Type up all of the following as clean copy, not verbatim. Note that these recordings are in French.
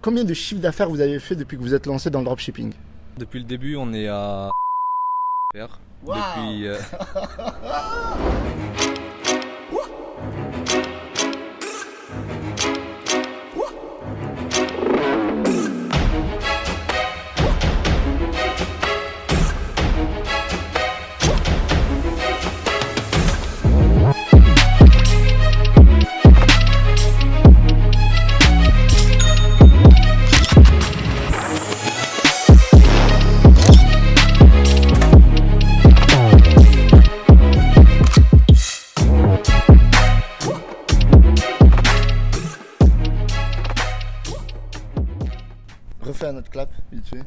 Combien de chiffre d'affaires vous avez fait depuis que vous êtes lancé dans le dropshipping? Depuis le début, on est à faire. Wow. Depuis, Refais un autre clap, vite fait.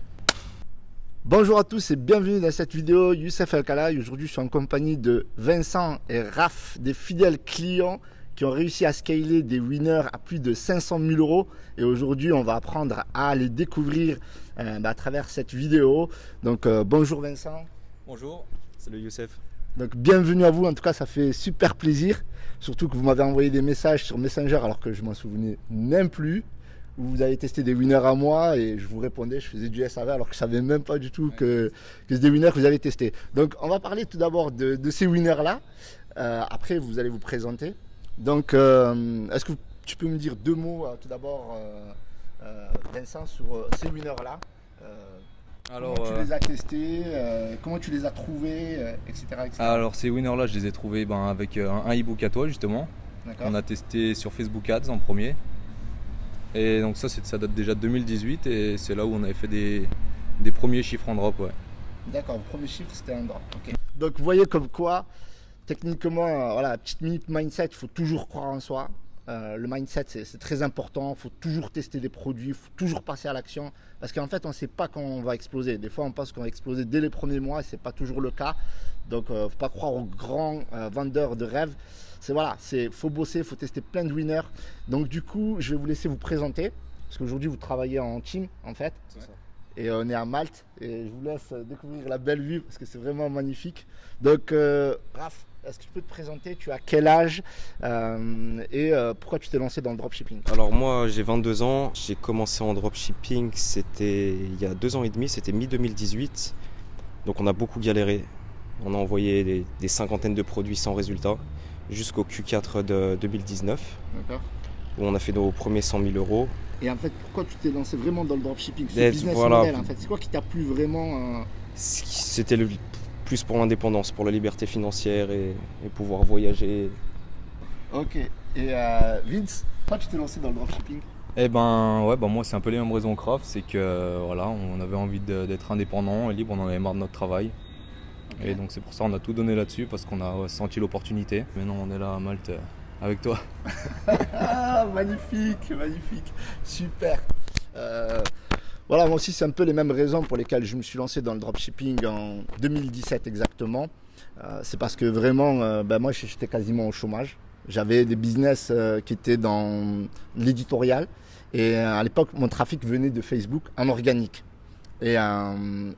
Bonjour à tous et bienvenue dans cette vidéo Youssef Alcala. Aujourd'hui je suis en compagnie de Vincent et Raph, des fidèles clients qui ont réussi à scaler des winners à plus de 500 000 euros. Et aujourd'hui on va apprendre à les découvrir à travers cette vidéo. Donc bonjour Vincent. Bonjour, c'est le Youssef. Donc bienvenue à vous, en tout cas ça fait super plaisir. Surtout que vous m'avez envoyé des messages sur Messenger alors que je m'en souvenais même plus. Vous avez testé des winners à moi et je vous répondais, je faisais du SAV alors que je ne savais même pas du tout que c'est des winners que vous avez testés. Donc on va parler tout d'abord de ces winners là. Après vous allez vous présenter. Donc est-ce que tu peux me dire deux mots tout d'abord Vincent sur ces winners là, Alors, comment tu les as testés, comment tu les as trouvés, etc., etc. alors ces winners là, je les ai trouvés avec un e-book à toi justement. D'accord. On a testé sur Facebook Ads en premier. Et donc ça date déjà de 2018 et c'est là où on avait fait des premiers chiffres en drop. Ouais. D'accord, le premier chiffre c'était un drop. Okay. Donc vous voyez comme quoi, techniquement, voilà, petite minute mindset, il faut toujours croire en soi. Le mindset c'est très important, il faut toujours tester des produits, il faut toujours passer à l'action. Parce qu'en fait on ne sait pas quand on va exploser. Des fois on pense qu'on va exploser dès les premiers mois et ce n'est pas toujours le cas. Donc il ne faut pas croire aux grands vendeurs de rêves. Faut bosser, il faut tester plein de winners. Donc du coup, je vais vous laisser vous présenter. Parce qu'aujourd'hui, vous travaillez en team, en fait. C'est ça. Et on est à Malte. Et je vous laisse découvrir la belle vue parce que c'est vraiment magnifique. Donc, Raph, est-ce que tu peux te présenter? Tu as quel âge et pourquoi tu t'es lancé dans le dropshipping? Alors moi j'ai 22 ans, j'ai commencé en dropshipping, c'était il y a 2 ans et demi, c'était mi-2018. Donc on a beaucoup galéré, on a envoyé des cinquantaines de produits sans résultat jusqu'au Q4 de 2019 D'accord. où on a fait nos premiers 100 000 euros. Et en fait, pourquoi tu t'es lancé vraiment dans le dropshipping? Ce Et business voilà. model, en fait, c'est quoi qui t'a plu vraiment C'était plus pour l'indépendance, pour la liberté financière et pouvoir voyager. Ok. Et Vince, pourquoi tu t'es lancé dans le dropshipping? Et moi c'est un peu les mêmes raisons que Raph, c'est que voilà, on avait envie d'être indépendant et libre, on en avait marre de notre travail. Okay. Et donc c'est pour ça qu'on a tout donné là-dessus parce qu'on a senti l'opportunité. Maintenant on est là à Malte avec toi. Ah, magnifique, magnifique, super. Voilà, moi aussi c'est un peu les mêmes raisons pour lesquelles je me suis lancé dans le dropshipping en 2017 exactement. C'est parce que vraiment, moi j'étais quasiment au chômage. J'avais des business qui étaient dans l'éditorial et à l'époque mon trafic venait de Facebook en organique. Et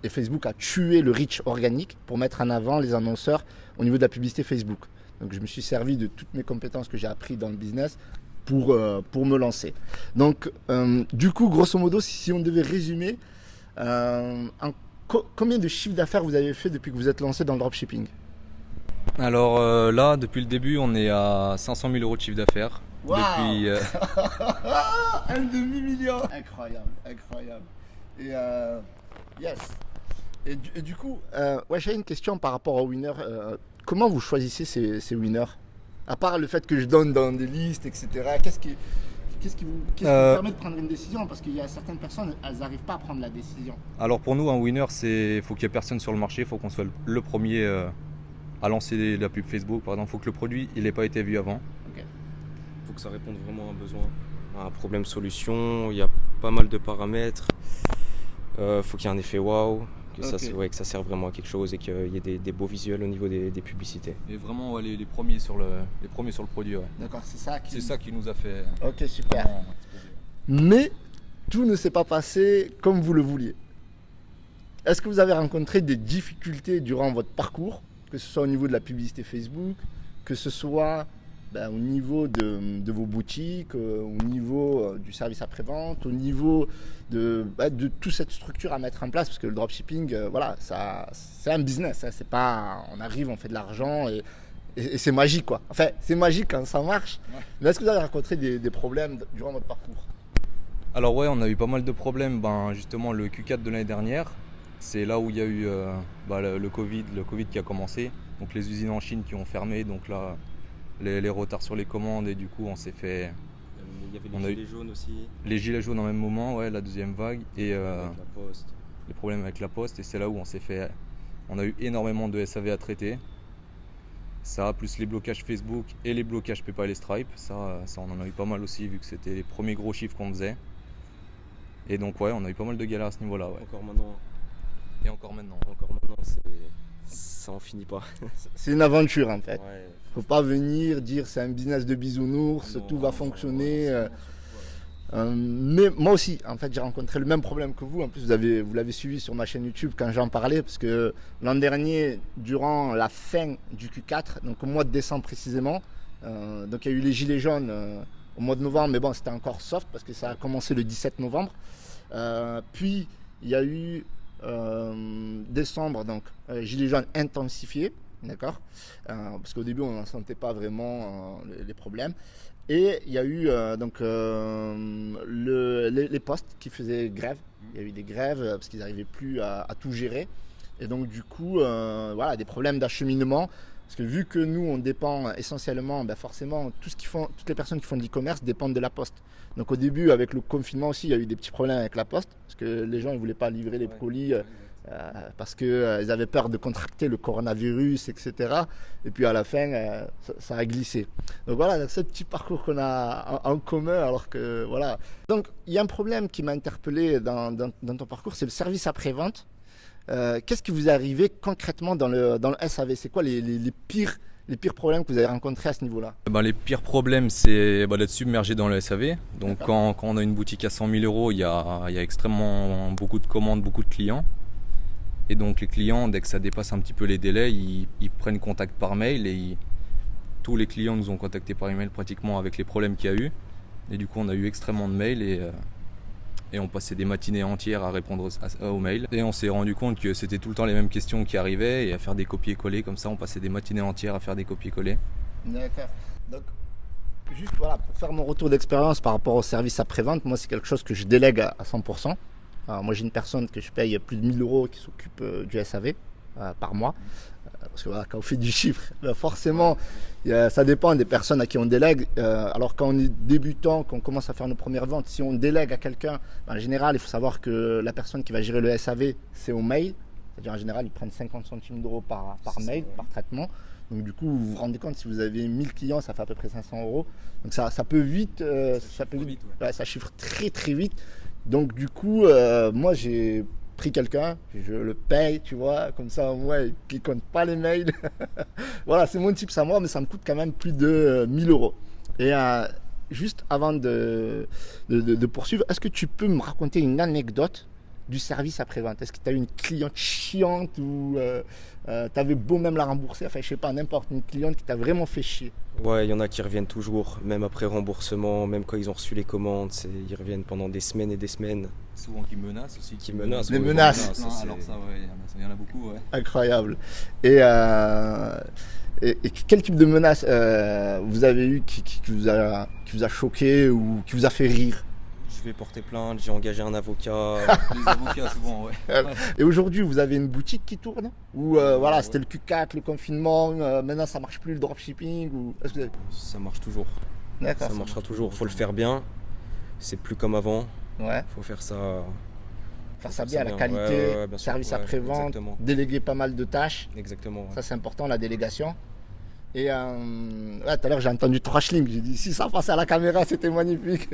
Facebook a tué le reach organique pour mettre en avant les annonceurs au niveau de la publicité Facebook. Donc je me suis servi de toutes mes compétences que j'ai apprises dans le business pour me lancer. Donc du coup, grosso modo, si on devait résumer, combien de chiffre d'affaires vous avez fait depuis que vous êtes lancé dans le dropshipping? Alors là, depuis le début, on est à 500 000 euros de chiffre d'affaires. Wow. Depuis, un demi-million. Incroyable, incroyable. Et yes. Et du coup, j'avais une question par rapport aux winners. Comment vous choisissez ces winners? À part le fait que je donne dans des listes, etc. Qu'est-ce qui vous permet de prendre une décision? Parce qu'il y a certaines personnes, elles n'arrivent pas à prendre la décision. Alors pour nous, un winner, il faut qu'il n'y ait personne sur le marché, il faut qu'on soit le premier à lancer la pub Facebook. Par exemple, il faut que le produit n'ait pas été vu avant. Il faut que ça réponde vraiment à un besoin, à un problème-solution. Il y a pas mal de paramètres. Faut qu'il y ait un effet waouh, que ça serve vraiment à quelque chose et qu'il y ait des beaux visuels au niveau des publicités. Et vraiment les premiers sur le produit. Ouais. D'accord, c'est ça qui nous a fait. Ok, super. Exploser. Mais tout ne s'est pas passé comme vous le vouliez. Est-ce que vous avez rencontré des difficultés durant votre parcours, que ce soit au niveau de la publicité Facebook, que ce soit au niveau de vos boutiques, au niveau du service après-vente, au niveau de toute cette structure à mettre en place, parce que le dropshipping, c'est un business, hein, c'est pas, on arrive, on fait de l'argent et c'est magique quoi. Enfin, c'est magique quand ça marche. Ouais. Mais est-ce que vous avez rencontré des problèmes durant votre parcours? Alors ouais, on a eu pas mal de problèmes. Justement, le Q4 de l'année dernière, c'est là où il y a eu le Covid qui a commencé. Donc les usines en Chine qui ont fermé, donc là les retards sur les commandes et du coup on s'est fait... Il y avait les gilets jaunes aussi. Les gilets jaunes en même moment, ouais, la deuxième vague. Et avec la poste. Les problèmes avec la poste, et c'est là où on a eu énormément de SAV à traiter. Ça, plus les blocages Facebook et les blocages PayPal et Stripe, ça on en a eu pas mal aussi vu que c'était les premiers gros chiffres qu'on faisait. Et donc ouais, on a eu pas mal de galères à ce niveau-là. Ouais. Encore maintenant. Et encore maintenant. Ça en finit pas. C'est une aventure en fait. Ouais. Faut pas venir dire c'est un business de bisounours, tout va fonctionner. Mais moi aussi, en fait, j'ai rencontré le même problème que vous. En plus, vous l'avez suivi sur ma chaîne YouTube quand j'en parlais, parce que l'an dernier, durant la fin du Q4, donc au mois de décembre précisément, donc il y a eu les gilets jaunes au mois de novembre, mais bon, c'était encore soft parce que ça a commencé le 17 novembre. Puis il y a eu décembre, donc gilets jaunes intensifiés, d'accord, parce qu'au début on n'en sentait pas vraiment les problèmes. Et il y a eu les postes qui faisaient grève. Il y a eu des grèves parce qu'ils n'arrivaient plus à tout gérer. Et donc du coup, des problèmes d'acheminement. Parce que vu que nous, on dépend essentiellement, forcément, toutes les personnes qui font de l'e-commerce dépendent de la poste. Donc au début, avec le confinement aussi, il y a eu des petits problèmes avec la poste. Parce que les gens ne voulaient pas livrer les colis. Parce qu'ils avaient peur de contracter le coronavirus, etc. Et puis à la fin, ça a glissé. Donc voilà, c'est ce petit parcours qu'on a en commun. Alors que voilà. Donc il y a un problème qui m'a interpellé dans ton parcours, c'est le service après-vente. Qu'est-ce qui vous est arrivé concrètement dans le SAV? C'est quoi les pires problèmes que vous avez rencontrés à ce niveau-là? Les pires problèmes, c'est d'être submergé dans le SAV. Donc quand on a une boutique à 100 000 €, il y a extrêmement beaucoup de commandes, beaucoup de clients. Et donc les clients, dès que ça dépasse un petit peu les délais, ils prennent contact par mail et tous les clients nous ont contactés par email pratiquement avec les problèmes qu'il y a eu. Et du coup on a eu extrêmement de mails et on passait des matinées entières à répondre aux mails. Et on s'est rendu compte que c'était tout le temps les mêmes questions qui arrivaient et à faire des copier-coller comme ça, on passait des matinées entières à faire des copier-coller. D'accord. Donc juste pour faire mon retour d'expérience par rapport au service après-vente, moi c'est quelque chose que je délègue à 100%. Alors moi j'ai une personne que je paye plus de 1 000 € qui s'occupe du SAV par mois. Parce que quand on fait du chiffre, forcément ça dépend des personnes à qui on délègue. Alors quand on est débutant, qu'on commence à faire nos premières ventes, si on délègue à quelqu'un, en général il faut savoir que la personne qui va gérer le SAV c'est au mail. C'est-à-dire en général ils prennent 50 centimes d'euros par mail, par traitement. Donc du coup vous vous rendez compte, si vous avez 1000 clients, ça fait à peu près 500 €. Donc ça peut vite, ça chiffre très très vite. Donc du coup, moi j'ai pris quelqu'un, je le paye, tu vois, comme ça moi il compte pas les mails. Voilà, c'est mon tips à moi, mais ça me coûte quand même plus de 1 000 €. Et juste avant de poursuivre, est-ce que tu peux me raconter une anecdote du service après-vente? Est-ce que tu as eu une cliente chiante ou tu avais beau même la rembourser, enfin je sais pas, n'importe, une cliente qui t'a vraiment fait chier? Ouais, il y en a qui reviennent toujours, même après remboursement, même quand ils ont reçu les commandes, ils reviennent pendant des semaines et des semaines. Souvent qui menacent aussi. Qui menacent. Les menaces. Alors ça, ouais, il y en a beaucoup, ouais. Incroyable. Et quel type de menace vous avez eu qui vous a choqué ou qui vous a fait rire? Je vais porter plainte, j'ai engagé un avocat. Les avocats souvent, ouais. Et aujourd'hui, vous avez une boutique qui tourne? Ou c'était le Q4, le confinement, maintenant ça marche plus le dropshipping ou... Ça marche toujours. D'accord. Ça marchera toujours, faut le faire bien. C'est plus comme avant. Ouais. Faut faire ça. Faire ça bien, la qualité, bien sûr, service après-vente, exactement. Déléguer pas mal de tâches. Exactement. Ouais. Ça c'est important, la délégation. Et tout à l'heure j'ai entendu Trashling, j'ai dit si ça passait à la caméra c'était magnifique.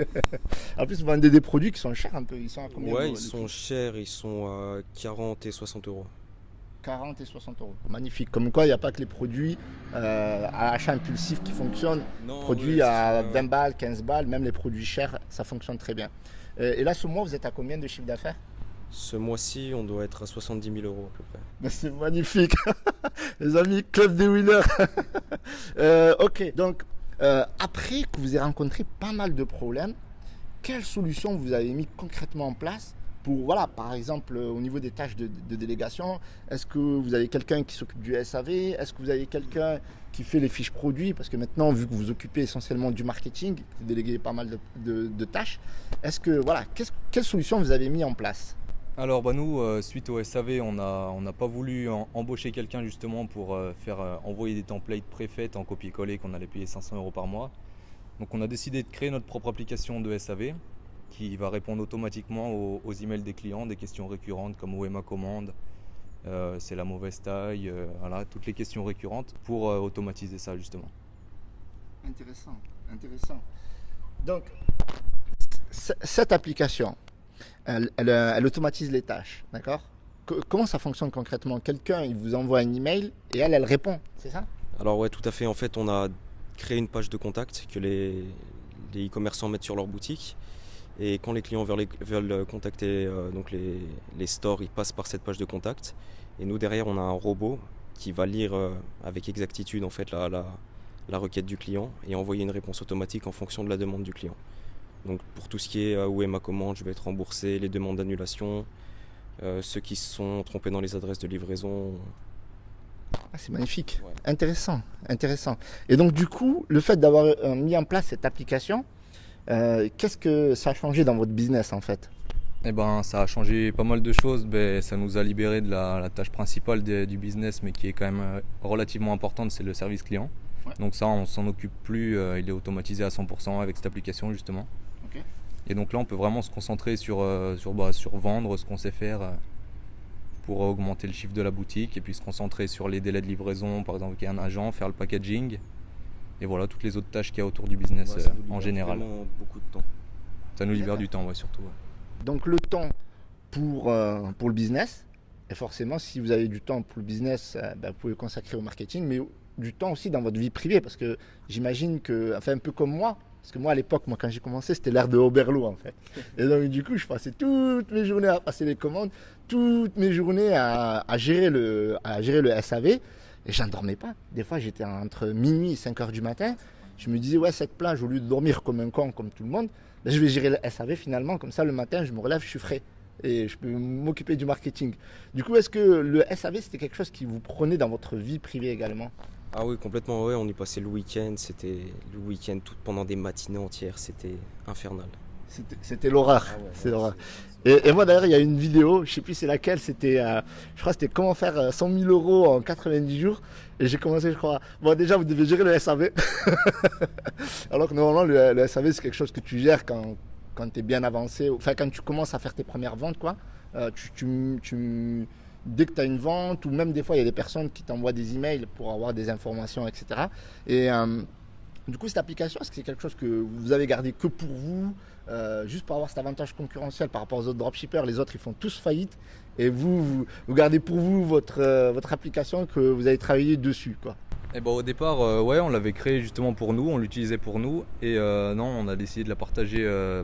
En plus vous vendez des produits qui sont chers un peu, ils sont à combien? Ouais, ils sont chers, ils sont à 40 et 60 €. 40 et 60 €. Magnifique. Comme quoi il n'y a pas que les produits à achat impulsif qui fonctionnent. Non, Produits à 20 balles, 15 balles, même les produits chers, ça fonctionne très bien. Et là ce mois vous êtes à combien de chiffre d'affaires? Ce mois-ci, on doit être à 70 000 € à peu près. Mais c'est magnifique. Les amis, club des winners. Ok, donc Après que vous ayez rencontré pas mal de problèmes, quelles solutions vous avez mis concrètement en place pour, voilà, par exemple, au niveau des tâches de délégation, est-ce que vous avez quelqu'un qui s'occupe du SAV? Est-ce que vous avez quelqu'un qui fait les fiches produits? Parce que maintenant, vu que vous occupez essentiellement du marketing, vous déléguez pas mal de tâches, est-ce que, voilà, quelles solutions vous avez mis en place? Alors nous, suite au SAV, on n'a pas voulu embaucher quelqu'un justement pour faire envoyer des templates préfaites en copier-coller qu'on allait payer 500 € par mois. Donc on a décidé de créer notre propre application de SAV qui va répondre automatiquement aux emails des clients, des questions récurrentes comme où est ma commande, c'est la mauvaise taille, voilà, toutes les questions récurrentes pour automatiser ça justement. Intéressant, intéressant. Donc, cette application, elle automatise les tâches, d'accord? Comment ça fonctionne concrètement? Quelqu'un, il vous envoie un email et elle répond, c'est ça? Alors ouais, tout à fait. En fait, on a créé une page de contact que les e-commerçants mettent sur leur boutique. Et quand les clients veulent contacter donc les stores, ils passent par cette page de contact. Et nous, derrière, on a un robot qui va lire avec exactitude en fait, la requête du client et envoyer une réponse automatique en fonction de la demande du client. Donc pour tout ce qui est où est ma commande, je vais être remboursé, les demandes d'annulation, ceux qui se sont trompés dans les adresses de livraison. Ah, c'est magnifique, Ouais. intéressant, intéressant. Et donc du coup, le fait d'avoir mis en place cette application, qu'est-ce que ça a changé dans votre business en fait? Eh ben, ça a changé pas mal de choses. Ça nous a libéré de la tâche principale du business, mais qui est quand même relativement importante, c'est le service client. Ouais. Donc ça, on s'en occupe plus, il est automatisé à 100% avec cette application justement. Ok. Et donc là, on peut vraiment se concentrer sur vendre ce qu'on sait faire pour augmenter le chiffre de la boutique et puis se concentrer sur les délais de livraison, par exemple, qu'il y a un agent, faire le packaging et voilà, toutes les autres tâches qu'il y a autour du business Ouais, ça nous libère en général. vraiment beaucoup de temps. Ça nous libère D'accord. du temps, ouais, surtout. Ouais. Donc le temps pour le business, et forcément si vous avez du temps pour le business, vous pouvez le consacrer au marketing, mais du temps aussi dans votre vie privée, parce que j'imagine que, enfin un peu comme moi, parce que moi à l'époque, quand j'ai commencé, c'était l'ère de Oberlo en fait. Et donc du coup, je passais toutes mes journées à passer les commandes, toutes mes journées à gérer le SAV, et j'en dormais pas. Des fois, j'étais entre minuit et 5 heures du matin. Je me disais, ouais, cette plage, au lieu de dormir comme un con, comme tout le monde, je vais gérer le SAV finalement. Comme ça, le matin, je me relève, je suis frais. Et je peux m'occuper du marketing. Du coup, est-ce que le SAV, c'était quelque chose qui vous prenait dans votre vie privée également? Ah oui, complètement, ouais, on y passait le week-end, pendant des matinées entières, c'était infernal. C'était l'horreur. Ah ouais, C'est ouais, l'horreur. Et moi d'ailleurs, il y a une vidéo, je sais plus c'est laquelle, c'était, je crois que c'était comment faire 100 000 € en 90 jours. Et j'ai commencé, je crois, bon déjà vous devez gérer le SAV. Alors que normalement le SAV c'est quelque chose que tu gères quand tu es bien avancé, enfin quand tu commences à faire tes premières ventes quoi. Dès que tu as une vente, ou même des fois il y a des personnes qui t'envoient des emails pour avoir des informations, etc. Et du coup, cette application, est-ce que c'est quelque chose que vous avez gardé que pour vous, juste pour avoir cet avantage concurrentiel par rapport aux autres dropshippers? Les autres, ils font tous faillite. Et vous gardez pour vous votre application que vous avez travaillé dessus, quoi. Et au départ, ouais, on l'avait créé justement pour nous, on l'utilisait pour nous. Et non, on a décidé de la partager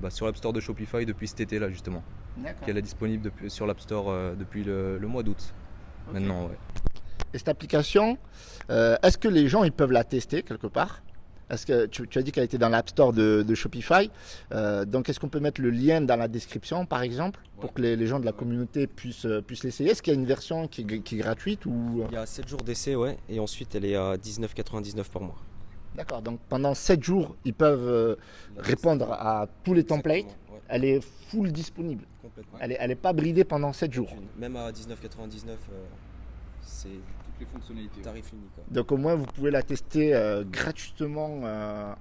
sur l'App Store de Shopify depuis cet été-là, justement. D'accord. Qu'elle est disponible sur l'App Store depuis le mois d'août. Ok. Maintenant, ouais. Et cette application, est-ce que les gens ils peuvent la tester quelque part? Est-ce que tu as dit qu'elle était dans l'App Store de Shopify, donc est-ce qu'on peut mettre le lien dans la description par exemple pour que les gens de la communauté puissent l'essayer? Est-ce qu'il y a une version qui est gratuite ou... Il y a 7 jours d'essai, ouais, et ensuite elle est à 19,99 par mois. D'accord, donc pendant 7 jours ils peuvent répondre à tous les templates. Exactement, ouais, Elle est full disponible. complètement. Elle est pas bridée pendant 7 jours. Même à 19,99, c'est Toutes les fonctionnalités. tarif unique. Ouais. Donc au moins vous pouvez la tester gratuitement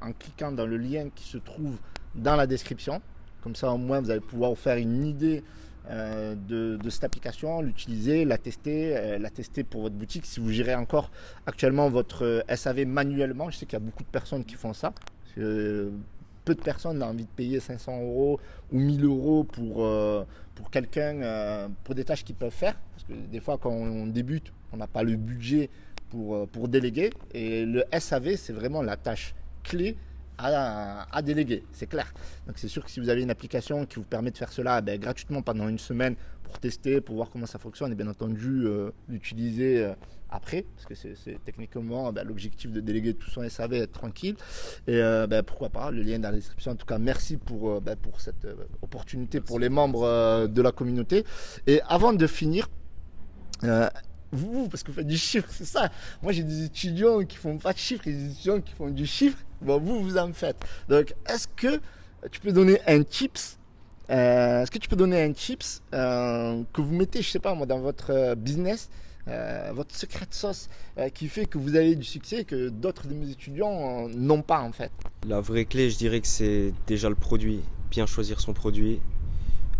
en cliquant dans le lien qui se trouve dans la description. Comme ça au moins vous allez pouvoir vous faire une idée de cette application, l'utiliser, la tester pour votre boutique. Si vous gérez encore actuellement votre SAV manuellement, je sais qu'il y a beaucoup de personnes qui font ça. Peu de personnes ont envie de payer 500 € ou 1000 € pour quelqu'un, pour des tâches qu'ils peuvent faire. Parce que des fois, quand on débute, on n'a pas le budget pour déléguer. Et le SAV, c'est vraiment la tâche clé à déléguer, c'est clair. Donc c'est sûr que si vous avez une application qui vous permet de faire cela gratuitement pendant une semaine pour tester, pour voir comment ça fonctionne et bien entendu l'utiliser après, parce que c'est techniquement l'objectif de déléguer tout son SAV, être tranquille. Et pourquoi pas, le lien est dans la description. En tout cas, merci pour cette opportunité pour les membres de la communauté. Et avant de finir, vous, parce que vous faites du chiffre, c'est ça. Moi, j'ai des étudiants qui font pas de chiffre et des étudiants qui font du chiffre. Bon, vous en faites. Donc, est-ce que tu peux donner un tips que vous mettez, je sais pas moi, dans votre business, votre secret de sauce qui fait que vous avez du succès et que d'autres de mes étudiants n'ont pas en fait? La vraie clé, je dirais que c'est déjà le produit. Bien choisir son produit,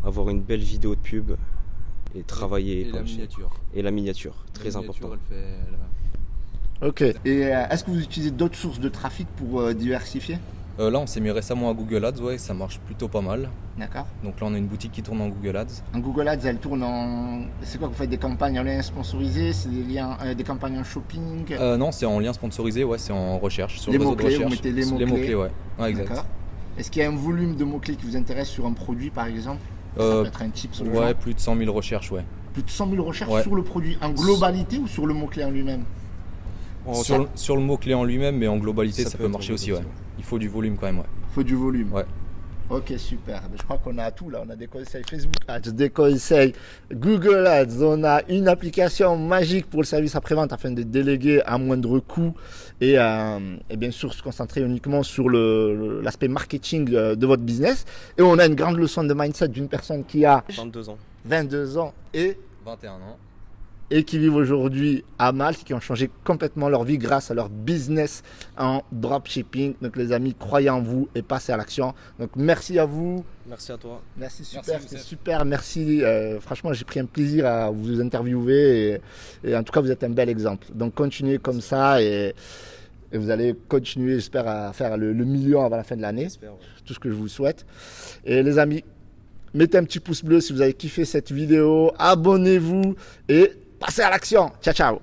avoir une belle vidéo de pub et travailler. Et la miniature. Et la miniature, très important. Ok. Et est-ce que vous utilisez d'autres sources de trafic pour diversifier? Là, on s'est mis récemment à Google Ads, ouais, ça marche plutôt pas mal. D'accord. Donc là, on a une boutique qui tourne en Google Ads. En Google Ads, elle tourne en... C'est quoi, vous faites des campagnes en lien sponsorisé? C'est des campagnes en shopping? Non, c'est en lien sponsorisé, ouais, c'est en recherche, sur les le réseau de mots-clés, recherche. vous mettez les mots-clés. mots-clés, ouais. Exact. D'accord. Est-ce qu'il y a un volume de mots-clés qui vous intéresse sur un produit, par exemple? Ça peut être un type sur le genre. Plus de 100 000 recherches, ouais. Plus de 100 000 recherches sur le produit, en globalité ou sur le mot-clé en lui-même? Sur le mot-clé en lui-même, mais en globalité, ça peut marcher aussi, ouais. Il faut du volume quand même, ouais. Il faut du volume. Ouais. Ok, super. Je crois qu'on a tout là. On a des conseils Facebook Ads, des conseils Google Ads. On a une application magique pour le service après-vente afin de déléguer à moindre coût et bien sûr se concentrer uniquement sur l'aspect marketing de votre business. Et on a une grande leçon de mindset d'une personne qui a 22 ans et 21 ans. Et qui vivent aujourd'hui à Malte, qui ont changé complètement leur vie grâce à leur business en dropshipping. Donc les amis, croyez en vous et passez à l'action. Donc merci à vous. Merci à toi. Merci, super, c'était super. Merci. Franchement, j'ai pris un plaisir à vous interviewer et en tout cas, vous êtes un bel exemple. Donc continuez comme ça et vous allez continuer, j'espère, à faire le million avant la fin de l'année. J'espère, ouais. Tout ce que je vous souhaite. Et les amis, mettez un petit pouce bleu si vous avez kiffé cette vidéo. Abonnez-vous et passez à l'action. Ciao, ciao.